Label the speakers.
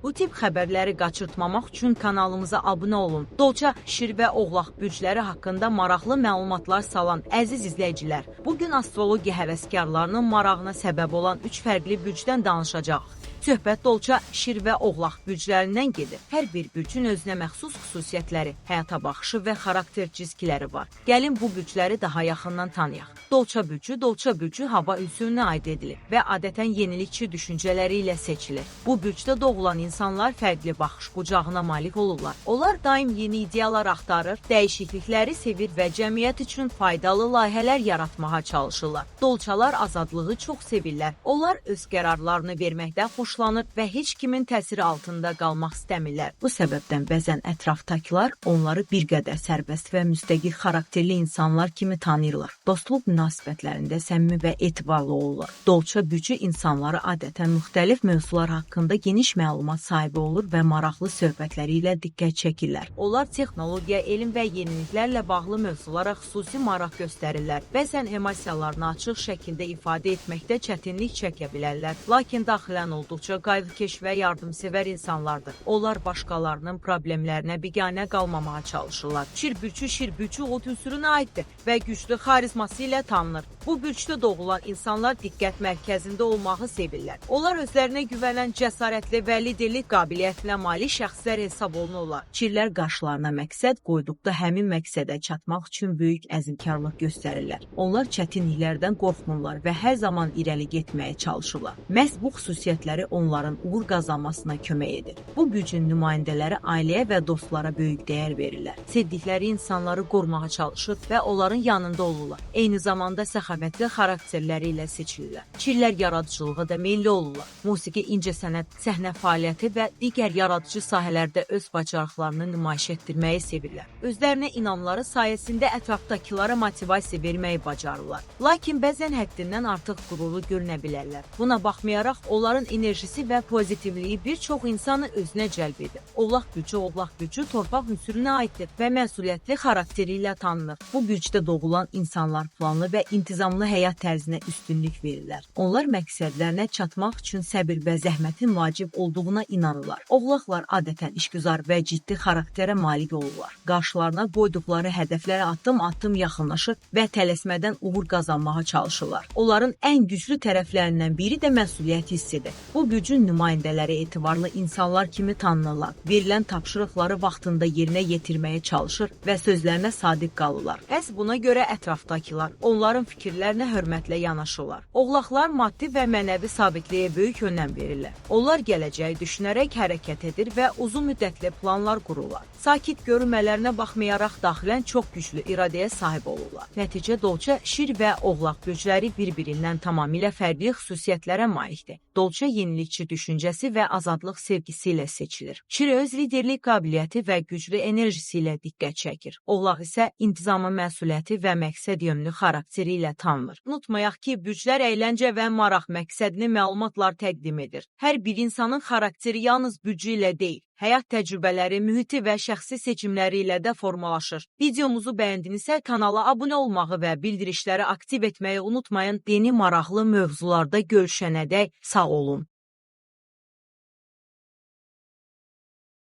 Speaker 1: Bu tip xəbərləri qaçırtmamaq üçün kanalımıza abunə olun. Dolça, Şir və Oğlaq bürcləri haqqında maraqlı məlumatlar salan əziz izləyicilər, bugün astrologiya həvəskarlarının marağına səbəb olan 3 fərqli bürcdən danışacaq. Söhbət Dolça, Şir və Oğlaq bürclərindən gedir. Hər bir bürcün özünə məxsus xüsusiyyətləri, həyata baxışı və xarakter cizgiləri var. Gəlin bu bürcləri daha yaxından tanıyaq. Dolça bürcü hava ünsürünə aid edilir və adətən yenilikçi düşüncələri ilə seçilir. Bu bürcdə doğulan insanlar fərqli baxış bucağına malik olurlar. Onlar daim yeni ideyalar axtarır, dəyişiklikləri sevir və cəmiyyət üçün faydalı layihələr yaratmağa çalışırlar. Dolçalar azadlığı çox sevirlər. Onlar öz qərarlarını verməkdə xoşlanır və heç kimin təsiri altında qalmaq istəmirlər. Bu səbəbdən bəzən ətrafdakılar onları bir qədər sərbəst və müstəqil xarakterli insanlar kimi tanıyırlar. Dostluq münasibətlərində səmimi və etibarlı olurlar. Dolça bürcü insanları adətən müxtəlif mövzular haqqında geniş məlumat sahibi olur və maraqlı söhbətləri ilə diqqət çəkirlər. Onlar texnologiya, elm və yeniliklərlə bağlı mövzulara xüsusi maraq göstərirlər. Bəzən emosiyalarını açıq şəkildə ifadə etməkdə çətinlik çəkə bilərlər. Lakin daxilən olduqca qayğıkeş və yardımsevər insanlardır. Onlar başqalarının problemlərinə biganə qalmamağa çalışırlar. Şir bürcü od ünsürünə aiddir və güclü xarizması ilə tanınır. Bu bürcdə doğulan insanlar diqqət mərkəzində olmağı sevirlər. Onlar özlərinə güvənən, cəsarətli və liderlik qabiliyyətinə malik şəxslər hesab olunurlar. Şirlər qarşılarına məqsəd qoyduqda həmin məqsədə çatmaq üçün böyük əzmkarlıq göstərirlər. Onlar çətinliklərdən qorxmurlar və hər zaman irəli getməyə çalışırlar. Məhz bu xüsusiyyətləri onların uğur qazanmasına kömək edir. Bu bürcün nümayəndələri ailəyə və dostlara böyük dəyər verirlər. Sevdikləri insanları qorumağa çalışır və onların yanında olurlar. Eyni zamanda səxavətli xarakterləri ilə seçilirlər. Şirlər yaradıcılığa da meyilli olurlar. Musiqi, incəsənət, səhnə fəaliyyəti və digər yaradıcı sahələrdə öz bacarıqlarını nümayiş etdirməyi sevirlər. Özlərinə inamları sayəsində ətrafdakılara motivasiya verməyi bacarırlar. Lakin bəzən həddindən artıq qürurlu görünə bilərlər. Buna baxmayaraq, onların enerjisi və pozitivliyi bir çox insanı özünə cəlb edir. Oğlaq bürcü torpaq ünsürünə aiddir və məsuliyyətli xarakteri ilə tanınır. Bu bürcdə doğulan insanlar planlı və intizamlı həyat tərzinə üstünlük verirlər. Onlar məqsədlərinə çatmaq üçün səbir və zəhmətin vacib olduğuna inanırlar. Oğlaqlar adətən işgüzar və ciddi xarakterə malik olurlar. Qarşılarına qoyduqları hədəflərə addım-addım yaxınlaşır və tələsmədən uğur qazanmağa çalışırlar. Onların ən güclü tərəflərindən biri də məsuliyyət hissidir. Bu bürcün nümayəndələri etibarlı insanlar kimi tanınırlar. Verilən tapşırıqları vaxtında yerinə yetirməyə çalışır və sözlərinə sadiq qalırlar. Bəs buna görə ətrafdakılar onların fikirlərinə hörmətlə yanaşırlar. Oğlaqlar maddi və mənəvi sabitliyə böyük önəm verirlər. Onlar gələcəyi düşünərək hərəkət edir və uzun müddətli planlar qururlar. Sakit görünmələrinə baxmayaraq daxilən çox güclü iradəyə sahib olurlar. Nəticə Dolça, Şir və Oğlaq bürcləri bir-birindən tamamilə fərqli xüsusiyyətlərə malikdir. Dolça yenilikçi düşüncəsi və azadlıq sevgisi ilə seçilir. Şir öz liderlik qabiliyyəti və güclü enerjisi ilə diqqət çəkir. Oğlaq isə intizamı, məsuliyyəti və məqsəd yönlü xarakteri ilə tanınır. Unutmayaq ki, bürclər əyləncə və maraq məqsədli məlumatlar təqdim edir. Hər bir insanın xarakteri yalnız bürcü ilə deyil, həyat təcrübələri, mühiti və şəxsi seçimləri ilə də formalaşır. Videomuzu bəyəndinizsə kanala abunə olmağı və bildirişləri aktiv etməyi unutmayın. Yeni maraqlı mövzularda görüşənədək sağ olun.